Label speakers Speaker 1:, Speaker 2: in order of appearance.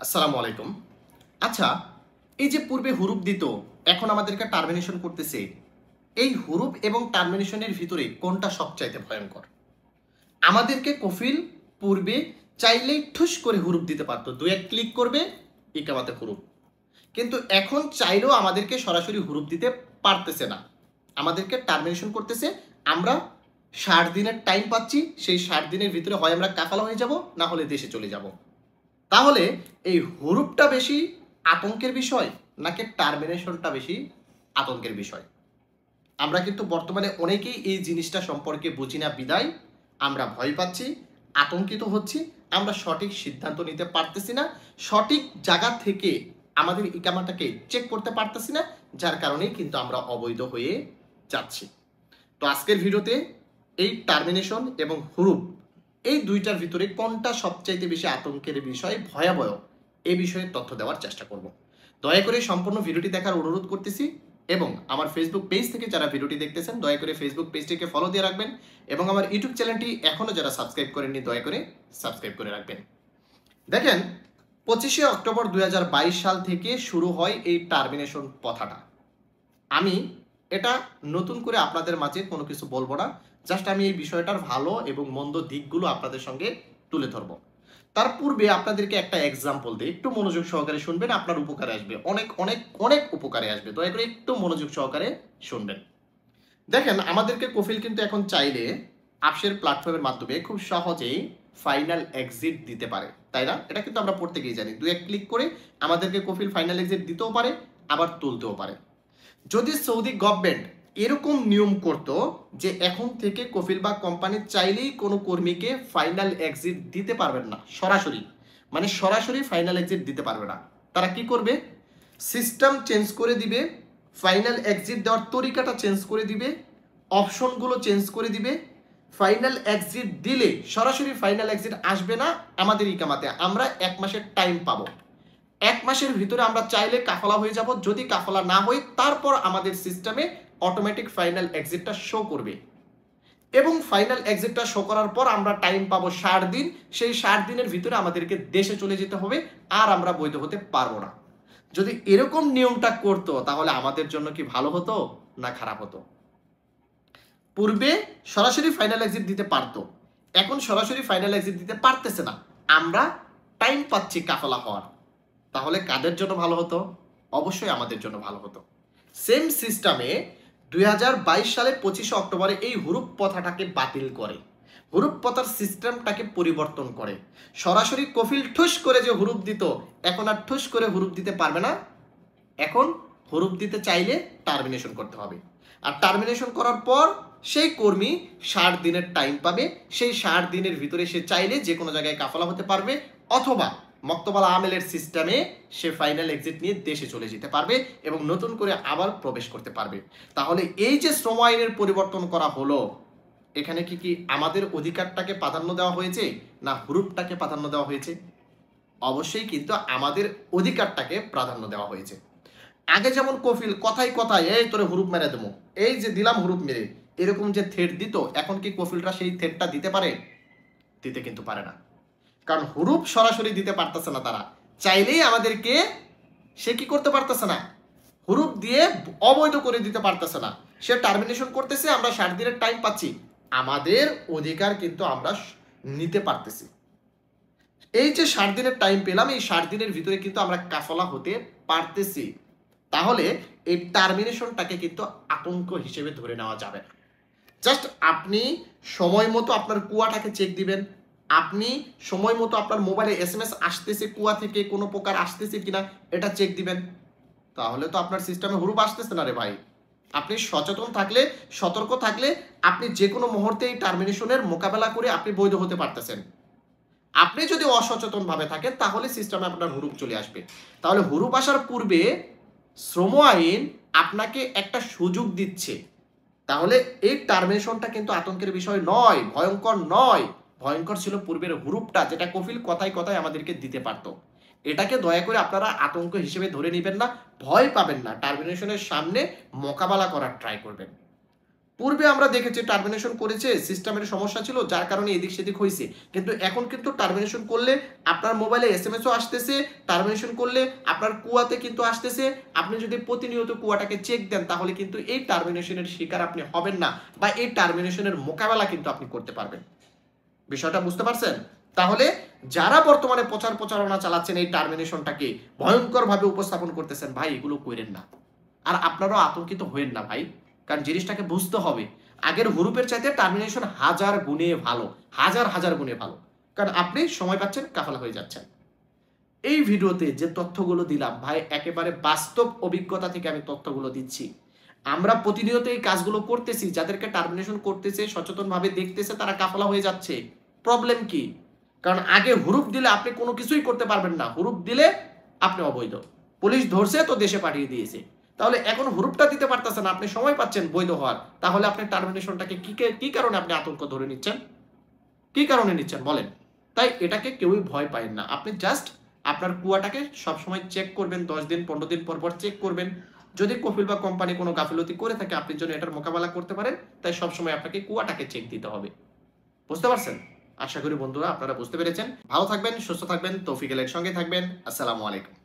Speaker 1: আসসালামু আলাইকুম। আচ্ছা, এই যে পূর্বে হুরুপ দিত, এখন আমাদেরকে টার্মিনেশন করতেছে। এই হুরুপ এবং টার্মিনেশনের ভিতরে কোনটা সবচাইতে ভয়ঙ্কর? আমাদেরকে কফিল পূর্বে চাইলেই ঠুস করে হুরুপ দিতে পারতো। ২-১ ক্লিক করবে, ইকামাতে হুরুপ। কিন্তু এখন চাইলেও আমাদেরকে সরাসরি হুরুপ দিতে পারতেছে না। আমাদেরকে টার্মিনেশন করতেছে। আমরা ৬০ দিনের টাইম পাচ্ছি। সেই ৬০ দিনের ভিতরে হয় আমরা কাফালা হয়ে যাব, না হলে দেশে চলে যাব। তাহলে এই হুরুপটা বেশি আতঙ্কের বিষয় নাকি টার্মিনেশনটা বেশি আতঙ্কের বিষয়? আমরা কিন্তু বর্তমানে অনেকেই এই জিনিসটা সম্পর্কে বুঝি না বিদায় আমরা ভয় পাচ্ছি, আতঙ্কিত হচ্ছি, আমরা সঠিক সিদ্ধান্ত নিতে পারতেছি না, সঠিক জায়গা থেকে আমাদের ইকামাটাকে চেক করতে পারতেছি না, যার কারণেই কিন্তু আমরা অবৈধ হয়ে যাচ্ছি। তো আজকের ভিডিওতে এই টার্মিনেশন এবং হুরুপ এই দুইটার ভিতরে কোনটা সবচাইতে বেশি আতঙ্কের বিষয়, ভয়াবহ, এই বিষয়ে তথ্য দেওয়ার চেষ্টা করব। দয়া করে সম্পূর্ণ ভিডিওটি দেখার অনুরোধ করতেছি এবং আমার ফেসবুক পেজ থেকে যারা ভিডিওটি দেখতেছেন দয়া করে ফেসবুক পেজটিকে ফলো দিয়ে রাখবেন এবং আমার ইউটিউব চ্যানেলটি এখনও যারা সাবস্ক্রাইব করেননি দয়া করে সাবস্ক্রাইব করে রাখবেন। দেখেন, 25শে অক্টোবর 2022 সাল থেকে শুরু হয় এই টার্মিনেশন প্রথাটা। আমি এটা নতুন করে আপনাদের মাঝে কোনো কিছু বলবো না, জাস্ট আমি এই বিষয়টার ভালো এবং মন্দ দিকগুলো আপনাদের সঙ্গে তুলে ধরবো। তার পূর্বে আপনাদেরকে একটা এক্সাম্পল দিই, একটু মনোযোগ সহকারে শুনবেন, আপনার উপকারে আসবে, অনেক অনেক অনেক উপকারে আসবে। দয়া করে একটু মনোযোগ সহকারে শুনবেন। দেখেন, আমাদেরকে কফিল কিন্তু এখন চাইলে আপসের প্ল্যাটফর্মের মাধ্যমে খুব সহজেই ফাইনাল এক্সিট দিতে পারে, তাই না? এটা কিন্তু আমরা প্রত্যেকেই জানি। ২-১ ক্লিক করে আমাদেরকে কফিল ফাইনাল এক্সিট দিতেও পারে, আবার তুলতেও পারে। যদি সৌদি গভর্নমেন্ট এরকম নিয়ম করত যে এখন থেকে কফিল বা কোম্পানি চাইলেই কোনো কর্মীকে ফাইনাল এক্সিট দিতে পারবেন না, সরাসরি মানে সরাসরি ফাইনাল এক্সিট দিতে পারবে না, তারা কি করবে? সিস্টেম চেঞ্জ করে দিবে, ফাইনাল এক্সিট দেওয়ার তরিকাটা চেঞ্জ করে দিবে, অপশনগুলো চেঞ্জ করে দিবে। ফাইনাল এক্সিট দিলে সরাসরি ফাইনাল এক্সিট আসবে না আমাদের ইকামাতে, আমরা ১ মাসের টাইম পাবো। ১ মাসের ভিতরে আমরা চাইলে কাফালা হয়ে যাব, যদি কাফালা না হই তারপর আমাদের সিস্টেমে অটোমেটিক ফাইনাল এক্সিটটা শো করবে এবং ফাইনাল এক্সিটটা শো করার পর আমরা টাইম পাবো ৬০ দিন। সেই ৬০ দিনের ভিতরে আমাদেরকে দেশে চলে যেতে হবে, আর আমরা বৈধ হতে পারবো না। যদি এরকম নিয়মটা করতো তাহলে আমাদের জন্য কি ভালো হতো না খারাপ হতো? পূর্বে সরাসরি ফাইনাল এক্সিট দিতে পারতো, এখন সরাসরি ফাইনাল এক্সিট দিতে পারতেছে না, আমরা টাইম পাচ্ছি কাফালা হওয়ার। তাহলে কাদের জন্য ভালো হতো? অবশ্যই আমাদের জন্য ভালো হতো। সেম সিস্টেমে 2022 সালের 25শে অক্টোবরে এই হুরুপ প্রথাটাকে বাতিল করে, হুরুপ প্রথার সিস্টেমটাকে পরিবর্তন করে। সরাসরি কফিল ঠুস করে যে হুরুপ দিত, এখন আর ঠুস করে হুরুপ দিতে পারবে না। এখন হুরুপ দিতে চাইলে টার্মিনেশন করতে হবে, আর টার্মিনেশন করার পর সেই কর্মী ৬০ দিনের টাইম পাবে। সেই ৬০ দিনের ভিতরে সে চাইলে যে কোনো জায়গায় কাফালা হতে পারবে, অথবা মক্তবাল আমেলের সিস্টেমে সে ফাইনাল এক্সিট নিয়ে দেশে চলে যেতে পারবে এবং নতুন করে আবার প্রবেশ করতে পারবে। তাহলে এই যে শ্রম আইনের পরিবর্তন করা হলো, এখানে কি আমাদের অধিকারটাকে প্রাধান্য দেওয়া হয়েছে না হুরুপটাকে প্রাধান্য দেওয়া হয়েছে? অবশ্যই কিন্তু আমাদের অধিকারটাকে প্রাধান্য দেওয়া হয়েছে। আগে যেমন কফিল কথায় কথায় এই তোরে হুরুপ মেরে দেবো, এই যে দিলাম হুরুপ মেরে, এরকম যে থ্রেট দিত, এখন কি কফিলরা সেই থ্রেটটা দিতে পারে? দিতে কিন্তু পারে না, কারণ হুরুপ সরাসরি দিতে পারতেছে না। তারা চাইলেই আমাদেরকে সে কি করতে পারতেছে না, হুরুপ দিয়ে অবৈধ করে দিতে পারতেছে না। সে টার্মিনেশন করতেছে, আমরা ৬০ দিনের টাইম পাচ্ছি, আমাদের অধিকার কিন্তু আমরা নিতে পারতেছি। এই যে ৬০ দিনের টাইম পেলাম, এই ৬০ দিনের ভিতরে কিন্তু আমরা কাফালা হতে পারতেছি। তাহলে এই টার্মিনেশনটাকে কিন্তু আতঙ্ক হিসেবে ধরে নেওয়া যাবে না। জাস্ট আপনি সময় মতো আপনার কুয়াটাকে চেক দিবেন, আপনি সময় মতো আপনার মোবাইলে এসএমএস আসতেছে কুয়া থেকে কোনো প্রকার আসতেছে কিনা এটা চেক দিবেন, তাহলে তো আপনার সিস্টেমে হুরুপ আসতেছে না রে ভাই। আপনি সচেতন থাকলে, সতর্ক থাকলে আপনি যে কোনো মুহূর্তে এই টার্মিনেশনের মোকাবেলা করে আপনি বৈধ হতে পারতেছেন। আপনি যদি অসচেতন ভাবে থাকেন তাহলে সিস্টেমে আপনার হুরুপ চলে আসবে। তাহলে হুরুপ আসার পূর্বে শ্রম আইন আপনাকে একটা সুযোগ দিচ্ছে। তাহলে এই টার্মিনেশনটা কিন্তু আতঙ্কের বিষয় নয়, ভয়ঙ্কর নয়। ভয়ঙ্কর ছিল পূর্বের হুরুপটা, যেটা কফিল কথায় কথায় আমাদেরকে দিতে পারতো। এটাকে দয়া করে আপনারা আতঙ্ক হিসেবে ধরে নেবেন না, ভয় পাবেন না, টার্মিনেশনের সামনে মোকাবেলা করার ট্রাই করবেন। পূর্বে আমরা দেখেছি টার্মিনেশন করেছে, সিস্টেমের সমস্যা ছিল যার কারণে এদিক সেদিক হয়েছে, কিন্তু এখন কিন্তু টার্মিনেশন করলে আপনার মোবাইলে এসএমএসও আসতেছে, টার্মিনেশন করলে আপনার কুয়াতে কিন্তু আসতেছে। আপনি যদি প্রতিনিয়ত কুয়াটাকে চেক দেন তাহলে কিন্তু এই টার্মিনেশনের শিকার আপনি হবেন না, বা এই টার্মিনেশনের মোকাবেলা কিন্তু আপনি করতে পারবেন। বিষয়টা বুঝতে পারছেন? তাহলে যারা বর্তমানে প্রচারণা চালাচ্ছেন এই টার্মিনেশনটাকে ভয়ঙ্করভাবে উপস্থাপন করতেছেন, ভাই এগুলো করেন না। আর আপনারাও আতঙ্কিত হয়েন না ভাই, কারণ জিনিসটাকে বুঝতে হবে আগের হুরুপের চাইতে টার্মিনেশন হাজার গুণে ভালো, হাজার গুণে ভালো, কারণ আপনি সময় পাচ্ছেন, কাফালা হয়ে যাচ্ছেন। এই ভিডিওতে যে তথ্যগুলো দিলাম ভাই একেবারে বাস্তব অভিজ্ঞতা থেকে আমি তথ্যগুলো দিচ্ছি। আমরা প্রতিনিয়ত এই কাজগুলো করতেছি, যাদেরকে টার্মিনেশন করতেছে সচেতনভাবে দেখতেছে তারা কাফালা হয়ে যাচ্ছে। প্রবলেম কি? কারণ আগে হুরুপ দিলে আপনি কোনো কিছুই করতে পারবেন না, হুরুপ দিলে আপনি অবৈধ, পুলিশ ধরছে তো দেশে পাঠিয়ে দিয়েছে। তাহলে এখন হুরুপটা দিতে পারতেছেন না, আপনি সময় পাচ্ছেন বৈধ হওয়ার, তাহলে আপনি টার্মিনেশনটাকে কি কারণে আপনি আতঙ্ক ধরে নিচ্ছেন? কি কারণে নিচ্ছেন বলেন? তাই এটাকে কেউই ভয় পায় না। আপনি জাস্ট আপনার কুয়াটাকে সবসময় চেক করবেন, 10 দিন 15 দিন পর চেক করবেন। যদি কফিল বা কোম্পানি কোনো গাফিলতি করে থাকে আপনি যেন এটার মোকাবেলা করতে পারেন, তাই সবসময় আপনাকে কুয়াটাকে চেক দিতে হবে। বুঝতে পারছেন? আশা করি বন্ধুরা আপনারা বুঝতে পেরেছেন। ভালো থাকবেন, সুস্থ থাকবেন, তৌফিক এর সঙ্গে থাকবেন। আসসালামু আলাইকুম।